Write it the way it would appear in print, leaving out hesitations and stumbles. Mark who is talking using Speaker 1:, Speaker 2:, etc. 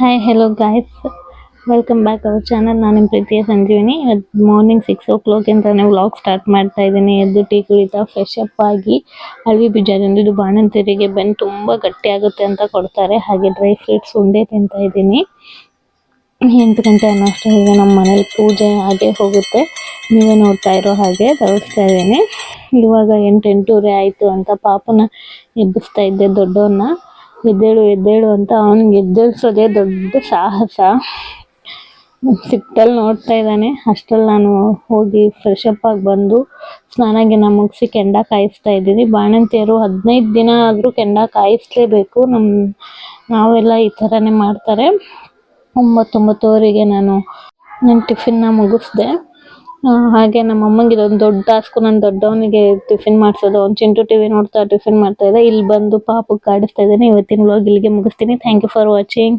Speaker 1: Hi hello guys, welcome back our channel. ನಾನು ನಿಮ್ಮ ಪ್ರೀತಿಯ ಸಂಜೀವಿನಿ. ಇವತ್ತು ಮಾರ್ನಿಂಗ್ 6 o'clock ಅಂತಾನೆ ವ್ಲಾಗ್ ಸ್ಟಾರ್ಟ್ ಮಾಡ್ತಾ ಇದ್ದೀನಿ. ಎದ್ದು ಟೀ ಕುಡಿತಾ ಫ್ರೆಶ್ ಅಪ್ ಆಗಿ ಅಳವಿ ಬೀಜದಿಂದ ಇದು ಬಾಣಂತಿಯರಿಗೆ ಬೆನ್ನು ತುಂಬ ಗಟ್ಟಿ ಆಗುತ್ತೆ ಅಂತ ಕೊಡ್ತಾರೆ. ಹಾಗೆ ಡ್ರೈ ಫ್ರೂಟ್ಸ್ ಉಂಡೆ ತಿಂತಾ ಇದ್ದೀನಿ. 8 ಗಂಟೆ ಅನ್ನೋಷ್ಟೊತ್ತಿಗೆ ನಮ್ಮ ಮನೇಲಿ ಪೂಜೆ ಹಾಗೆ ಹೋಗುತ್ತೆ. ನೀವೇ ನೋಡ್ತಾ ಇರೋ ಹಾಗೆ ತೋರಿಸ್ತಾ ಇದ್ದೀನಿ. ಇವಾಗ 8-8:30 ಆಯಿತು ಅಂತ ಪಾಪನ ಎಬ್ಬಿಸ್ತಾ ಇದ್ದೆ, ದೊಡ್ಡವನ್ನ. ಎದ್ದೇಳು ಎದ್ದೇಳು ಅಂತ ಅವನಿಗೆ ಎದ್ದೇಳಿಸೋದೇ ದೊಡ್ಡ ಸಾಹಸ. ಸಿಟ್ಟಲ್ಲಿ ನೋಡ್ತಾ ಇದ್ದಾನೆ. ಅಷ್ಟರಲ್ಲಿ ನಾನು ಹೋಗಿ ಫ್ರೆಶ್ ಅಪ್ ಆಗಿ ಬಂದು ಸ್ನಾನ ಮುಗಿಸಿ ಕೆಂಡ ಕಾಯಿಸ್ತಾ ಇದ್ದೀನಿ. ಬಾಣಂತಿಯರು 15 ದಿನ ಆದರೂ ಕೆಂಡ ಕಾಯಿಸ್ಲೇಬೇಕು. ನಾವೆಲ್ಲ ಈ ಥರನೇ ಮಾಡ್ತಾರೆ. 9-9:30 ನಾನು ಟಿಫಿನ್ನ ಮುಗಿಸ್ದೆ. ಹಾಗೆ ನಮ್ಮ ಅಮ್ಮಂಗೆ ಇದೊಂದು ದೊಡ್ಡ ಟಾಸ್ಕು. ನಾನು ದೊಡ್ಡವನಿಗೆ ಟಿಫಿನ್ ಮಾಡಿಸೋದು. ಅವ್ನು ಚಿಂಟು ಟಿವಿ ನೋಡ್ತಾ ಟಿಫಿನ್ ಮಾಡ್ತಾ ಇದ್ದ. ಇಲ್ಲಿ ಬಂದು ಪಾಪಕ್ಕೆ ಕಾಡಿಸ್ತಾ ಇದ್ದೀನಿ. ಇವತ್ತಿನ ವ್ಲಾಗ್ ಇಲ್ಲಿಗೆ ಮುಗಿಸ್ತೀನಿ. Thank you for watching.